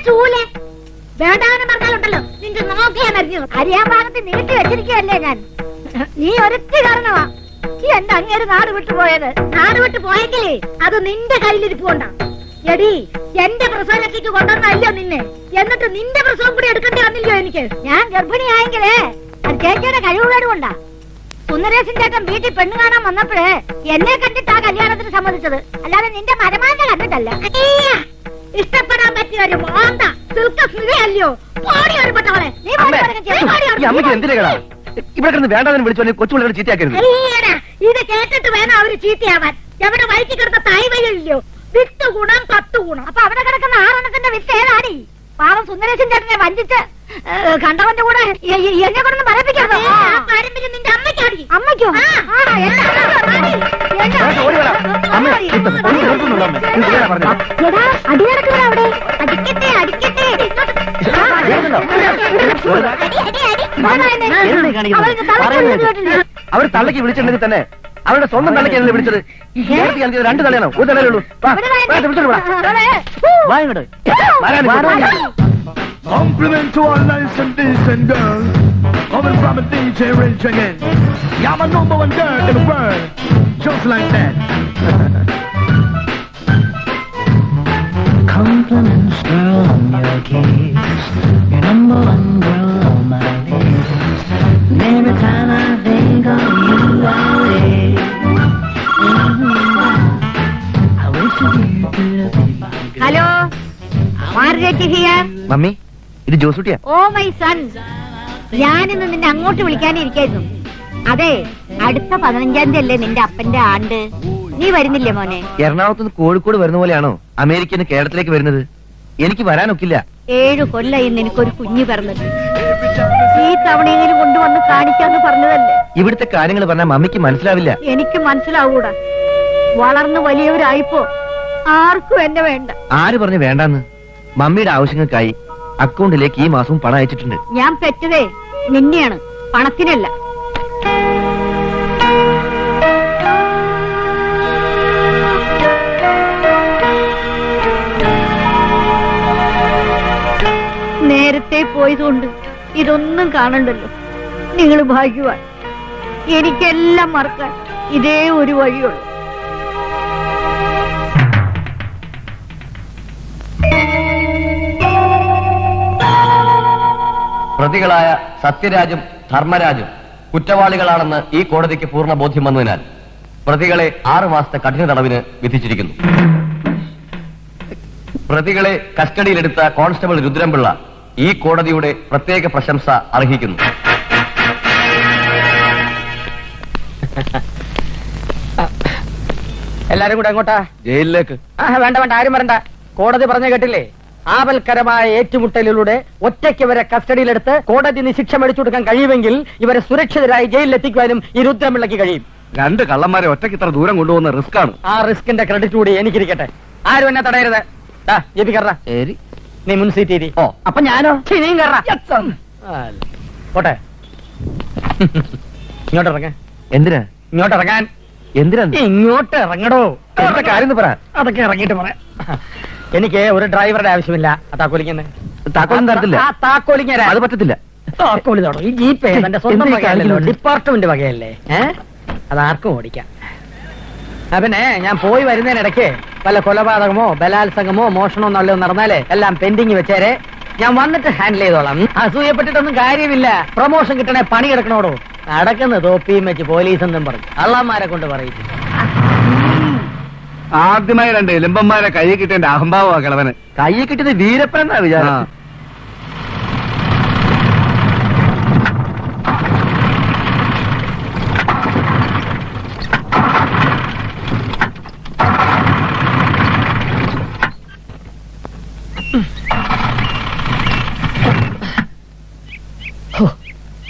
ചൂലെ വേണ്ടാന്ന് പറഞ്ഞാലുണ്ടല്ലോ നിന്റെ നോക്കിയാൻ അറിയാൻ ഭാഗത്ത് നീട്ടി വെച്ചിരിക്കുകയല്ലേ ഞാൻ. നീ ഒരൊറ്റ കാരണമാ എന്റെ അങ്ങേര് നാട് വിട്ടുപോയത്. നാട് വിട്ടു പോയെങ്കിലേ അത് നിന്റെ കയ്യിലിരിപ്പുകൊണ്ടാ. എടി എന്റെ പ്രസവരക്ഷയ്ക്ക് കൊണ്ടുവന്നല്ലോ നിന്നെ, എന്നിട്ട് നിന്റെ പ്രസവം കൂടി എടുക്കേണ്ടി വന്നില്ലയോ എനിക്ക്? ഞാൻ ഗർഭിണിയായെങ്കിലേ അത് ചേച്ചിയുടെ കഴിവുകേട് കൊണ്ടാ. സുന്ദരേശൻ ചേട്ടൻ വീട്ടിൽ പെണ്ണു കാണാൻ വന്നപ്പോഴേ എന്നെ കണ്ടിട്ടാ കല്യാണത്തിന് സമ്മതിച്ചത്, അല്ലാതെ നിന്റെ മരമാറ്റ കണ്ടിട്ടല്ല. ഇഷ്ടപ്പെടാൻ പറ്റിയ ഒരു മോന്ത അല്ലയോ പോടി ഒരു പട്ടവളെ. ഇവിടെ വേണ്ടതിന് വിളിച്ചോ കൊച്ചുപിള്ളേരെ ചീത്തയാക്കരുത്. ഇത് കേട്ടിട്ട് വേണം അവര് ചീത്തയാവാൻ. എവിടെ വയറ്റി കിടന്ന തായ്വയില്ലയോ 10 ഗുണം 10 ഗുണം. അപ്പൊ അവിടെ കിടക്കുന്ന 6 വിത്ത് ഏതാടി? പാവം സുന്ദരേശൻ ചേട്ടനെ വഞ്ചിച്ച് കണ്ടവന്റെ കൂടെ എന്നെ കൊണ്ടൊന്ന് മരപ്പിക്കാതെ. പാരമ്പര്യം നിന്റെ അമ്മയ്ക്കാടി. അമ്മയ്ക്കോ? അടി നടക്കുക അവിടെ. അടിക്കട്ടെ അടിക്കട്ടെ. അവർ തള്ളക്ക് വിളിച്ചിട്ടുണ്ടെങ്കിൽ തന്നെ അവരുടെ സ്വന്തം തള്ളക്കാണ് വിളിച്ചത്. 2 തലയാണോ? 1 തലയേ ഉള്ളൂ. Compliment to all nice and decent girls, coming from a DJ Rich again. Yeah, my number 1 girl in the world, just like that. Compliments, girl, on your case. You're number 1 girl on my list. And every time I think of you, I wish you could be my girl. Hello, Margaret here. Mummy, ഇത് ജോസൂട്ടിയാ. Oh my son, ഞാനിന്ന് നിന്നെ അങ്ങോട്ട് വിളിക്കാനിരിക്കായിരുന്നു. അതെ, അടുത്ത 15-ാം തീയതി അല്ലേ നിന്റെ അപ്പന്റെ ആണ്ട്. നീ വരുന്നില്ലേ മോനെ? എറണാകുളത്ത് കോഴിക്കോട് വരുന്ന പോലെയാണോ അമേരിക്കന്ന് കേരളത്തിലേക്ക് വരുന്നത്? എനിക്ക് വരാനൊക്കില്ല. 7 കൊല്ലായി എനിക്കൊരു കുഞ്ഞു പിറന്നിട്ട്. ഈ തവണയെങ്കിലും കൊണ്ടുവന്ന് കാണിക്കാന്ന് പറഞ്ഞതല്ലേ. ഇവിടുത്തെ കാര്യങ്ങൾ പറഞ്ഞാൽ മമ്മിക്ക് മനസ്സിലാവില്ല. എനിക്ക് മനസ്സിലാവൂടാ. വളർന്ന് വലിയവരായിപ്പോ ആർക്കും എന്നെ വേണ്ട. ആര് പറഞ്ഞു വേണ്ടാന്ന്? മമ്മിയുടെ ആവശ്യങ്ങൾക്കായി അക്കൗണ്ടിലേക്ക് ഈ മാസവും പണം അയച്ചിട്ടുണ്ട്. ഞാൻ പെറ്റതേ നിന്നെയാണ്, പണത്തിനല്ല. നേരത്തെ പോയതുകൊണ്ട് ഇതൊന്നും കാണണ്ടല്ലോ. നിങ്ങൾ ഭാഗ്യവാൻ. എനിക്കെല്ലാം മറക്കാൻ ഇതേ ഒരു വഴിയുള്ളൂ. പ്രതികളായ സത്യരാജും ധർമ്മരാജും കുറ്റവാളികളാണെന്ന് ഈ കോടതിക്ക് പൂർണ്ണ ബോധ്യം വന്നതിനാൽ പ്രതികളെ 6 മാസത്തെ കഠിന തടവിന് വിധിച്ചിരിക്കുന്നു. പ്രതികളെ കസ്റ്റഡിയിലെടുത്ത കോൺസ്റ്റബിൾ രുദ്രൻപിള്ള ഈ കോടതിയുടെ പ്രത്യേക പ്രശംസ അർഹിക്കുന്നു. എല്ലാരും കൂടെ എങ്ങോട്ടാ? ജയിലിലേക്ക്. വേണ്ട വേണ്ട, ആരും വരണ്ട. കോടതി പറഞ്ഞു കേട്ടില്ലേ? ആപൽക്കരമായ ഏറ്റുമുട്ടലിലൂടെ ഒറ്റയ്ക്ക് ഇവരെ കസ്റ്റഡിയിലെടുത്ത് കോടതി ശിക്ഷ മേടിച്ചു കൊടുക്കാൻ കഴിയുമെങ്കിൽ ഇവരെ സുരക്ഷിതരായി ജയിലിലെത്തിക്കുവാനും ഈ രുദ്രപിള്ളയ്ക്ക് കഴിയും. 2 കള്ളന്മാരെ ഒറ്റയ്ക്ക് ഇത്ര ദൂരം കൊണ്ടുപോകുന്ന റിസ്ക് ആണ്. ആ റിസ്കിന്റെ ക്രെഡിറ്റ് കൂടി എനിക്കിരിക്കട്ടെ. ആരും എന്നെ തടയരുത്. ജെപി കറ, നീ മുൻ സീറ്റ്. ഓ, അപ്പൊ ഞാനോ? നീയും കറ. പോട്ടെ, ഇങ്ങോട്ട് ഇറങ്ങ. എന്തിനാ ഇങ്ങോട്ട് ഇറങ്ങാൻ? എന്തിനാ? ഇങ്ങോട്ട് ഇറങ്ങടോ. എന്താ കാര്യം പറ. അതൊക്കെ ഇറങ്ങിയിട്ട് പറയാം. എനിക്ക് ഒരു ഡ്രൈവറുടെ ആവശ്യമില്ല. താക്കോലിക്കുന്നത് താക്കോലും തരത്തില്ല. അത് പറ്റത്തില്ല. താക്കോലി തുടങ്ങും. ഈ ജീപ്പ് എന്റെ സ്വന്തം വകയല്ലോ, ഡിപ്പാർട്ട്മെന്റ് വകയല്ലേ. അതാർക്കും ഓടിക്കാം. പിന്നെ ഞാൻ പോയി വരുന്നതിനിടയ്ക്ക് വല്ല കൊലപാതകമോ ബലാത്സംഗമോ മോഷണമോ നല്ലതോ നടന്നാലേ എല്ലാം പെൻഡിങ് വെച്ചേരെ. ഞാൻ വന്നിട്ട് ഹാൻഡിൽ ചെയ്തോളാം. അസൂയപ്പെട്ടിട്ടൊന്നും കാര്യമില്ല. പ്രൊമോഷൻ കിട്ടണേ പണി കിടക്കണോടോ. നടക്കുന്ന തോപ്പിയും വെച്ച് പോലീസ് എന്നും പറഞ്ഞു അള്ളാന്മാരെ കൊണ്ട് പറയിച്ചു. ആദ്യമായി 2 എലുമ്പന്മാരെ കൈ കിട്ടേണ്ട അഹംഭാവ കിളവന്. കൈ കിട്ടിയത് വീരപ്പൻ എന്നാ വിചാരം.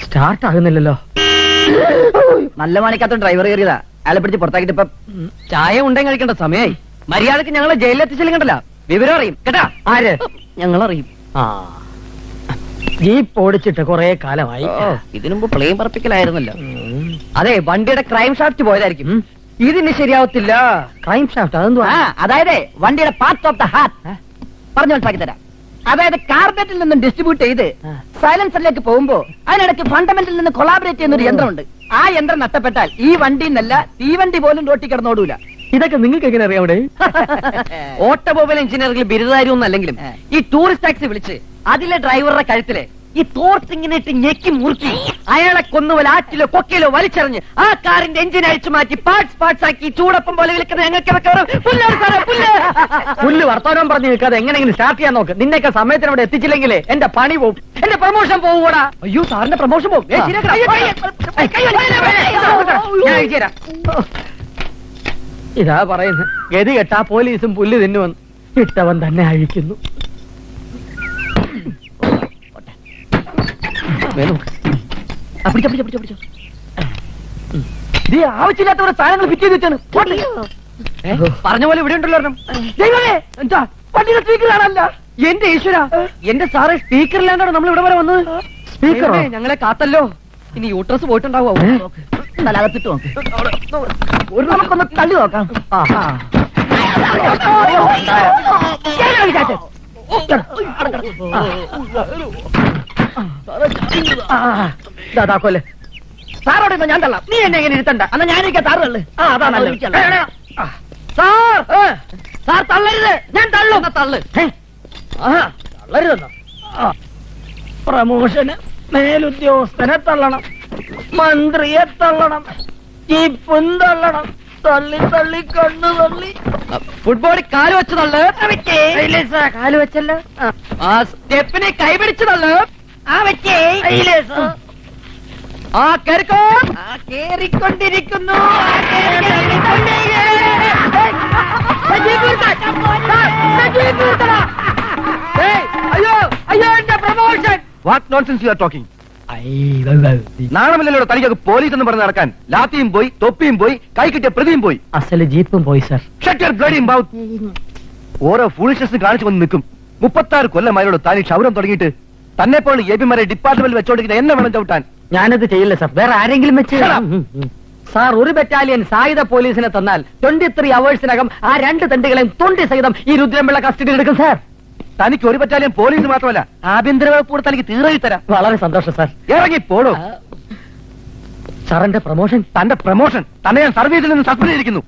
സ്റ്റാർട്ട് ആകുന്നില്ലല്ലോ. നല്ല മണിക്കകത്ത് ഡ്രൈവർ കയറിയതാ. അയാളെ പിടിച്ച് പുറത്താക്കിട്ട് ഇപ്പൊ ചായ ഉണ്ടെങ്കിൽ കഴിക്കേണ്ട സമയമായി. മര്യാദക്ക് ഞങ്ങളെ ജയിലിലെത്തിച്ചില്ലെങ്കിലല്ല വിവരം അറിയും കേട്ടാ. ആര്? ഞങ്ങളറിയും. ജീപ്പ് ഓടിച്ചിട്ട് കുറെ കാലമായി. ഇതിനുമ്പ് പ്ലെയിൻ പറപ്പിക്കലായിരുന്നല്ലോ. അതെ, വണ്ടിയുടെ ക്രൈം ഷാഫ്റ്റ് പോയതായിരിക്കും. ഇതിന് ശരിയാവത്തില്ല. ക്രൈം ഷാഫ്റ്റ് അതെന്തുവാ? അതായത് വണ്ടിയുടെ പാർട്ട് ഓഫ് ദ ഹാർട്ട് പറഞ്ഞു മനസ്സിലാക്കി തരാം. അതായത് കാർബറ്റിൽ നിന്നും ഡിസ്ട്രിബ്യൂട്ട് ചെയ്ത് സൈലൻസറിലേക്ക് പോകുമ്പോ അതിനിടയ്ക്ക് ഫണ്ടമെന്റിൽ നിന്ന് കൊളാബറേറ്റ് ചെയ്യുന്ന ഒരു യന്ത്രമുണ്ട്. ആ യന്ത്രം നഷ്ടപ്പെട്ടാൽ ഈ വണ്ടി എന്നല്ല തീവണ്ടി പോലും റോട്ടി കിടന്നോടൂല. ഇതൊക്കെ നിങ്ങൾക്ക് എങ്ങനെ അറിയാം അവിടെ? ഓട്ടോമൊബൈൽ എഞ്ചിനീയറിംഗിൽ ബിരുദധാരിയൊന്നും അല്ലെങ്കിലും ഈ ടൂറിസ്റ്റ് ടാക്സി വിളിച്ച് അതിലെ ഡ്രൈവറുടെ കഴുത്തില് ഈ തോർത്തിങ്ങനെ ഇട്ട് ഞെക്കി മുറുക്കി അയാളെ കൊന്നുപോലെ ആറ്റിലോ കൊക്കയിലോ വലിച്ചെറിഞ്ഞ് ആ കാറിന്റെ എഞ്ചിൻ അഴിച്ചു മാറ്റി പാർട്സ് ആക്കി ചൂടപ്പം പോലെ വിളിക്കുന്ന ഞങ്ങൾക്ക് പുല്ല് വർത്തമാനം പറഞ്ഞു നിൽക്കാതെ എങ്ങനെയെങ്കിലും സ്റ്റാർട്ട് ചെയ്യാൻ നോക്ക്. നിന്നൊക്കെ സമയത്തിന് അവിടെ എത്തിച്ചില്ലെങ്കിലേ എന്റെ പണി പോവും, എന്റെ പ്രൊമോഷൻ പോകൂടാ. അയ്യോ സാറിന്റെ പ്രമോഷൻ പോകും. ഇതാ പറയുന്നത്, ഗതി കെട്ടാ പോലീസും പുല്ല് തിന്നുവന്ന് ഇട്ടവൻ തന്നെ അഴിക്കുന്നു. ആവശ്യമില്ലാത്ത കുറെ സാധനങ്ങൾ ഫിറ്റ് ചെയ്ത് വെച്ചാണ്. പറഞ്ഞ പോലെ ഇവിടെ ഉണ്ടല്ലോ എന്താ വണ്ടിയുടെ സ്പീക്കർ കാണാനല്ല. എന്റെ ഈശ്വര, എന്റെ സാറ് സ്പീക്കറിലാണ്ടാണ് നമ്മൾ ഇവിടെ വരെ വന്നത്. സ്പീക്കറോ? ഞങ്ങളെ കാത്തല്ലോ. ഇനി യൂട്രസ് പോയിട്ടുണ്ടാവോ? തലകത്തിട്ട് നോക്ക്, നമുക്കൊന്ന് തള്ളി നോക്കാം. ദാതാക്കോല്ലേ സാറോടെ ഞാൻ തള്ളാം. നീ എന്നെ എങ്ങനെ ഇരുത്തണ്ട. എന്നാ ഞാനിരിക്കാ താറ് തള്ളു. അതാ സാർ തള്ളരുത്, ഞാൻ തള്ളു. തള്ളു തള്ളരുതെന്നോ? പ്രമോഷന് മേലുദ്യോഗസ്ഥനെ തള്ളണം, മന്ത്രിയെ തള്ളണം, ജീപ്പും തള്ളണം, തള്ളി തള്ളി കണ്ണു തള്ളി ഫുട്ബോളിൽ കാല് വെച്ച് തള്ളു. കാല് വെച്ചല്ലോ. സ്റ്റെപ്പിനെ കൈപിടിച്ച് തള്ളു. ആ വെച്ചേ ആ കേറിക്കോ. കേറിക്കൊണ്ടിരിക്കുന്നു. അയ്യോ അയ്യോ എന്റെ promotion. What nonsense you are talking? നാണമില്ലല്ലോ തനിക്കൊക്കെ പോലീസ് എന്ന് പറഞ്ഞ് നടക്കാൻ. ലാത്തിയും പോയി, തൊപ്പിയും പോയി, കൈ കിട്ടിയ പ്രതിയും പോയി, അസല് ജീപ്പും പോയി sir. Shut your bloody mouth. ഓരോ ഫൂളിഷ്നസ് കാണിച്ചു വന്ന് നിൽക്കും. 36 കൊല്ലമായോട് താൻ ഈ ക്ഷൗരം തുടങ്ങിയിട്ട് തന്നെ പോലെ എബിമാരെ ഡിപ്പാർട്ട്മെന്റിൽ വെച്ചോണ്ടിരിക്കുന്ന എന്നെ വേണം ചവിട്ടാൻ. ഞാനത് ചെയ്യില്ല സർ, വേറെ ആരെങ്കിലും വെച്ച്. സാർ ഒരു ബറ്റാലിയൻ സായുധ പോലീസിനെ തന്നാൽ 23 അവേഴ്സിനകം ആ 2 തണ്ടുകളെയും തൊണ്ടി സഹിതം ഈ രുദ്രമ്പിള്ള കസ്റ്റഡിയിൽ എടുക്കും സാർ. തനിക്ക് ഒരു ബറ്റാലിയൻ പോലീസ് മാത്രമല്ല ആഭ്യന്തര വകുപ്പ് തനിക്ക് തീർച്ചയായി തരാം. വളരെ സന്തോഷം സാർ. ഇറങ്ങി പോടോ. സാറിന്റെ പ്രമോഷൻ? തന്റെ പ്രമോഷൻ തന്നെ ഞാൻ സർവീസിൽ നിന്ന് സസ്പെൻഡ് ചെയ്തിരിക്കുന്നു.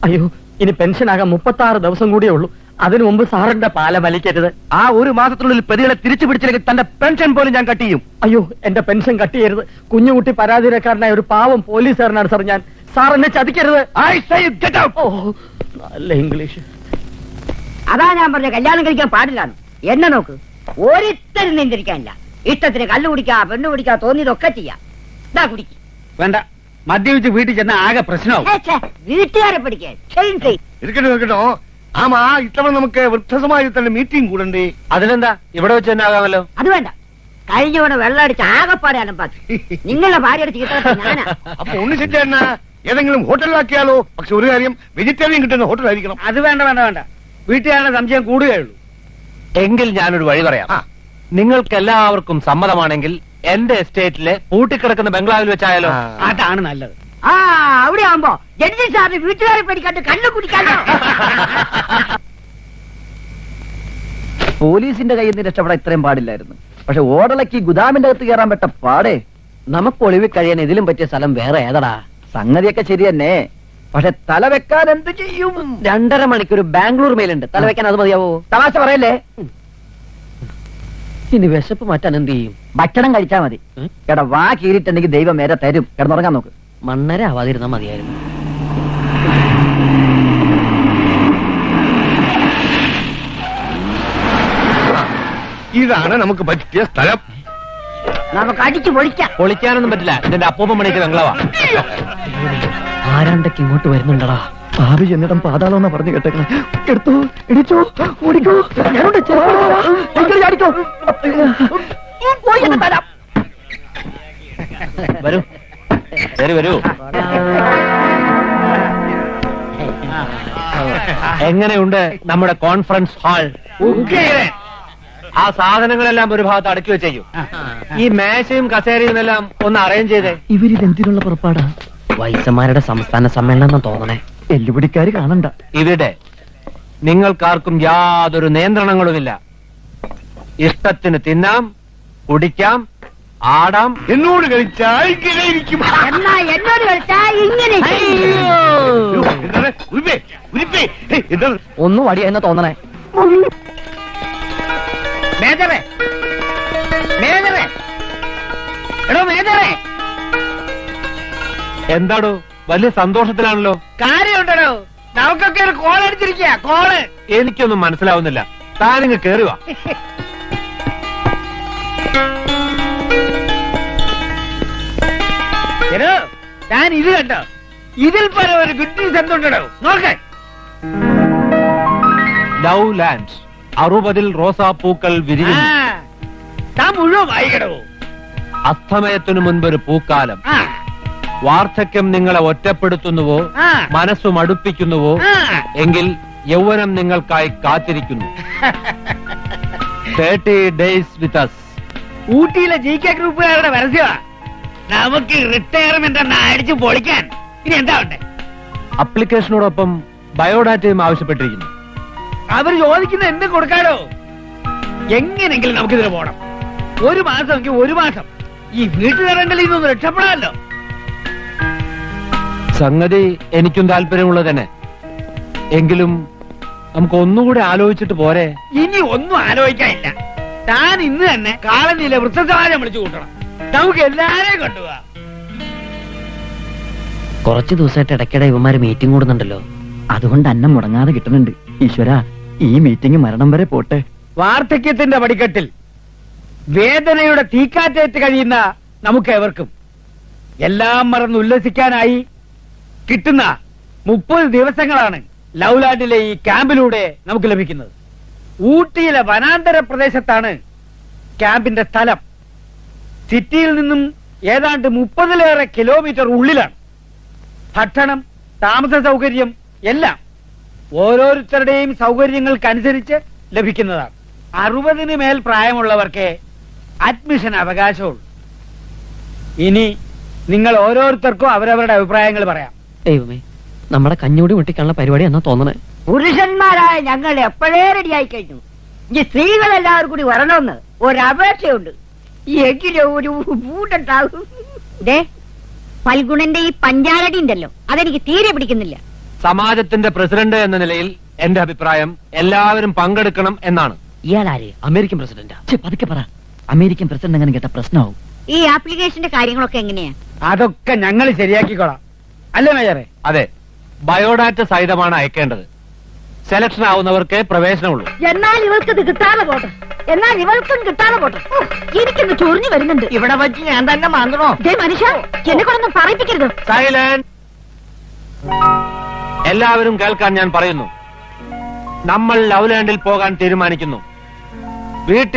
അയ്യോ, ഇനി പെൻഷൻ ആകാൻ 36 ദിവസം കൂടിയേ ഉള്ളൂ. അതിനു മുമ്പ് സാറിന്റെ പാല വലിക്കരുത്. ആ ഒരു മാസത്തിനുള്ളിൽ പ്രതികളെ തിരിച്ചു പിടിച്ചില്ലെങ്കിൽ തന്റെ പെൻഷൻ പോലും ഞാൻ കട്ട് ചെയ്യും. അയ്യോ, എന്റെ പെൻഷൻ കട്ട് ചെയ്യരുത്. കുഞ്ഞുകുട്ടി പരാതിക്കാരനായ ഒരു പാവം പോലീസുകാരനാണ് സാർ ഞാൻ. സാർ എന്നെ ചതിക്കരുത്. I say you get out. ഓ, നല്ല ഇംഗ്ലീഷ്. അതാ ഞാൻ പറഞ്ഞ കല്യാണം കഴിക്കാൻ പാടില്ലാന്ന്. എന്നെ നോക്ക്, ഒരിത്തരും നിന്തിരിക്കാനില്ല. ഇഷ്ടത്തിന് കല്ലു കുടിക്കാ, പെണ്ണു കുടിക്കാ, തോന്നിയതൊക്കെ ചെയ്യാം. ഇതാ കുടിക്ക്. വേണ്ട, മദ്യപിച്ച് വീട്ടിൽ ചെന്ന ആകെ പ്രശ്നമാവും. വീട്ടുകാരെ പിടിക്കാൻ ഇരിക്കട്ടോ ഇരിക്കട്ടോ. ആമാ ഇത്തവണ നമുക്ക് വൃദ്ധസമാജത്തിന്റെ മീറ്റിംഗ് കൂടണ്ടേ? അതിനെന്താ, ഇവിടെ വെച്ച് തന്നെ ആകാമല്ലോ. അത് വേണ്ട. കഴിഞ്ഞവണ വെള്ളം അടിച്ച് ആകെപ്പാടെ അലമ്പാക്കി. നിങ്ങളുടെ ഭാര്യയുടെ ചീത്ത ഞാനാ. അപ്പൊ ഒന്ന് ശരിയാ, ഏതെങ്കിലും ഹോട്ടലിലാക്കിയാലോ? പക്ഷെ ഒരു കാര്യം, വെജിറ്റേറിയൻ കിട്ടുന്ന ഹോട്ടലായിരിക്കണം. അത് വേണ്ട വേണ്ട വേണ്ട, വീട്ടുകാരുടെ സംശയം കൂടുകയുള്ളൂ. എങ്കിൽ ഞാനൊരു വഴി പറയാം. നിങ്ങൾക്ക് എല്ലാവർക്കും സമ്മതമാണെങ്കിൽ എന്റെ എസ്റ്റേറ്റിലെ പൂട്ടിക്കിടക്കുന്ന ബംഗ്ലാവിൽ വെച്ചായാലോ? അതാണ് നല്ലത്. ആ അവിടെ ആവുമ്പോ ജഡ്ജി സാറിന് വീട്ടുകാരെ പേടിക്കാണ്ട് കണ്ണു കുടിക്കാനോ. പോലീസിന്റെ കയ്യിൽ നിന്ന് രക്ഷപ്പെടാൻ ഇത്രയും പാടില്ലായിരുന്നു. പക്ഷെ ഓടലക്ക് ഗുദാമിന്റെ അകത്ത് കയറാൻ പറ്റ പാടേ. നമുക്ക് ഒളിവിൽ കഴിയാൻ ഇതിലും പറ്റിയ സ്ഥലം വേറെ ഏതടാ? സംഗതിയൊക്കെ ശരി തന്നെ, പക്ഷെ തല വെക്കാൻ എന്ത് ചെയ്യും? 2.5 മണിക്കൂർ ബാംഗ്ലൂർ മേലുണ്ട്. തല വെക്കാൻ അത് മതിയാവോ? തമാശ പറയല്ലേ. ഇനി വിശപ്പ് മാറ്റാൻ എന്ത് ചെയ്യും? ഭക്ഷണം കഴിച്ചാ മതി. എടാ വാ കീറിയിട്ടുണ്ടെങ്കിൽ ദൈവം നേരെ തരും. കിടന്നുറങ്ങാൻ നോക്ക്. മണ്ണര ആവാതിരുന്നാ മതിയായിരുന്നു. ഇതാണ് നമുക്ക് പറ്റിയ സ്ഥലം. നമുക്ക് അടിച്ചു പൊളിക്കാം. പൊളിക്കാനൊന്നും പറ്റില്ല, ഇതിന്റെ അപ്പൂപ്പൻ പണിക്ക് ബംഗ്ലാവാ. ആരാണ്ടൊക്കെ ഇങ്ങോട്ട് വരുന്നുണ്ടടാ. ഭാവി എന്നിടം പാതാളമെന്നാ പറഞ്ഞു കേട്ടേക്കണം. എടുത്തോ, ഇടിച്ചോ, ഓടിക്കോ. ഞാനുണ്ട്, ചാടിക്കോ. വരൂ, വരൂ വരൂ. എങ്ങനെയുണ്ട് നമ്മുടെ കോൺഫറൻസ് ഹാൾ? ആ സാധനങ്ങളെല്ലാം ഒരു ഭാഗത്ത് അടുക്കി വെച്ചേക്കും. ഈ മേശയും കസേരയും എല്ലാം ഒന്ന് അറേഞ്ച് ചെയ്തേ. ഇവരിതെന്തിനുള്ള പുറപ്പാടാ? വൈസന്മാരുടെ സംസ്ഥാന സമ്മേളനം തോന്നണേ. എല്ലുപിടിക്കാര് കാണണ്ട. ഇവിടെ നിങ്ങൾക്കാർക്കും യാതൊരു നിയന്ത്രണങ്ങളുമില്ല. ഇഷ്ടത്തിന് തിന്നാം, കുടിക്കാം, ആടാം. എന്നോട് കളിച്ചാൽ ഇങ്ങനെ ഇരിക്കും. എന്നാ എന്നോട് കളിച്ചാ ഇങ്ങനെ എന്താണ്? ഉരുപ്പേ, ഉരുപ്പേ. എന്താണ്? ഒന്നും വടിയെന്ന് തോന്നണേ. മേജറേ, മേജറേ, എടോ മേജറേ, എന്താടോ വലിയ സന്തോഷത്തിലാണല്ലോ? കാര്യമുണ്ടോ? നമുക്കൊക്കെ ഒരു കോൾ അടിച്ചിരിക്കുക. കോള് എനിക്കൊന്നും മനസ്സിലാവുന്നില്ല. താനിങ്ങ് കേറുക. എടോ, ഞാൻ ഇത് കണ്ടോ? ഇതിൽ പല ഒരു ഗുഡ് ന്യൂസ് എന്തുണ്ടോ നോക്കേ. ലവ് ലാൻഡ് 60 റോസാപ്പൂക്കൾ വിരിയുന്നു. താൻ മുഴുവൻ വായിക്കണോ? അസ്തമയത്തിനു മുൻപൊരു പൂക്കാലം. ആ, വാർദ്ധക്യം നിങ്ങളെ ഒറ്റപ്പെടുത്തുന്നുവോ, ആ. മനസ്സു മടുപ്പിക്കുന്നുവോ ആ. എങ്കിൽ യൗവനം നിങ്ങൾക്കായി കാത്തിരിക്കുന്നു. 30 days with us. ഊട്ടിയിലെ ജി കെ ഗ്രൂപ്പുകാരുടെ പരസ്യമാ. നമുക്ക് റിട്ടയർമെന്റ് എന്ന അടിച്ചു പൊളിക്കാൻ ഇനി എന്താ ഉണ്ട്? അപ്ലിക്കേഷനോടൊപ്പം ബയോഡാറ്റയും ആവശ്യപ്പെട്ടിരിക്കുന്നു. അവർ ചോദിക്കുന്ന എന്തും കൊടുക്കാടോ. എങ്ങനെങ്കിലും നമുക്കിതിന് പോണം. ഒരു മാസമെങ്കിൽ ഒരു മാസം ഈ വീട്ടുകാരങ്ങളിൽ നിന്നൊന്ന് രക്ഷപ്പെടാമല്ലോ. സംഗതി എനിക്കും താല്പര്യമുള്ളത് തന്നെ. എങ്കിലും നമുക്ക് ഒന്നുകൂടെ ആലോചിച്ചിട്ട് പോരെ? ഇനി ഒന്നും ആലോചിക്കാനില്ല. താൻ ഇന്ന് തന്നെ കാളനിയിലെ വൃദ്ധസമാജം വിളിച്ചു കൂട്ടണം. നമുക്ക് എല്ലാരെയും കൊണ്ടുപോവാ. കുറച്ചു ദിവസമായിട്ട് ഇടയ്ക്കിടെ ഇവന്മാര് മീറ്റിംഗ് കൂടുന്നുണ്ടല്ലോ. അതുകൊണ്ട് അന്നം മുടങ്ങാതെ കിട്ടുന്നുണ്ട്. ഈശ്വര, ഈ മീറ്റിംഗ് മരണം വരെ പോട്ടെ. വാർദ്ധക്യത്തിന്റെ പടിക്കെട്ടിൽ വേദനയുടെ തീക്കാറ്റേറ്റ് കഴിയുന്ന നമുക്ക് ഏവർക്കും എല്ലാം മറന്ന് ഉല്ലസിക്കാനായി കിട്ടുന്ന 30 ദിവസങ്ങളാണ് ലൗലാൻഡിലെ ഈ ക്യാമ്പിലൂടെ നമുക്ക് ലഭിക്കുന്നത്. ഊട്ടിയിലെ വനാന്തര പ്രദേശത്താണ് ക്യാമ്പിന്റെ സ്ഥലം. സിറ്റിയിൽ നിന്നും ഏതാണ്ട് 30-ലേറെ കിലോമീറ്റർ ഉള്ളിലാണ്. ഭക്ഷണം, താമസ സൗകര്യം എല്ലാം ഓരോരുത്തരുടെയും സൗകര്യങ്ങൾക്കനുസരിച്ച് ലഭിക്കുന്നതാണ്. 60-ന് മേൽ പ്രായമുള്ളവർക്ക് അഡ്മിഷൻ അവകാശമുള്ളൂ. ഇനി നിങ്ങൾ ഓരോരുത്തർക്കും അവരവരുടെ അഭിപ്രായങ്ങൾ പറയാം. ദൈവമേ, നമ്മുടെ കഞ്ഞൂടി മുട്ടിക്കാനുള്ള പരിപാടി എന്നാ തോന്നണേ. പുരുഷന്മാരായ ഞങ്ങൾ എപ്പോഴേ റെഡിയായി കഴിഞ്ഞു. ഈ സ്ത്രീകളെല്ലാവരും കൂടി വരണമെന്ന് ഒരപേക്ഷയുണ്ട്. എങ്കിലും ഒരു ബൂട്ടുണ്ടാകും. ദേ, ഫൽഗുണന്റെ ഈ പഞ്ചാരടി ഉണ്ടല്ലോ, അതെനിക്ക് തീരെ പിടിക്കുന്നില്ല. സമാജത്തിന്റെ പ്രസിഡന്റ് എന്ന നിലയിൽ എന്റെ അഭിപ്രായം എല്ലാവരും പങ്കെടുക്കണം എന്നാണ്. ഇയാളാര്? അമേരിക്കൻ പ്രസിഡന്റാ? പതുക്കെ പറ. അമേരിക്കൻ പ്രസിഡന്റ് അങ്ങനെ കേട്ട പ്രശ്നമാവും. ഈ ആപ്ലിക്കേഷന്റെ കാര്യങ്ങളൊക്കെ എങ്ങനെയാ? അതൊക്കെ ഞങ്ങൾ ശരിയാക്കിക്കോളാം. അല്ലേ മേജറെ? അതെ, ബയോഡാറ്റ സഹിതമാണ് അയക്കേണ്ടത്. സെലക്ഷൻ ആവുന്നവർക്കേ പ്രവേശനമുള്ളൂ. എന്നാൽ ഇവൾക്കത് കിട്ടാതെ പോട്ടെ. എന്നാൽ ഇവൾക്കും കിട്ടാതെ പോട്ടെ. ഓ, എനിക്കൊന്ന് ചൊറിഞ്ഞു വരുന്നുണ്ട്. ഇവിടെ വെച്ച് ഞാൻ തന്നെ മാന്തണോ? ദേ മനുഷ്യ, എന്നെ കൊണ്ടൊന്നും പറയിപ്പിക്കരുത്. സൈലന്റ്. എല്ലാവരും കേൾക്കാൻ ഞാൻ പറയുന്നു. നമ്മൾ ലൗലാൻഡിൽ പോകാൻ തീരുമാനിക്കുന്നു. വീട്ടിൽ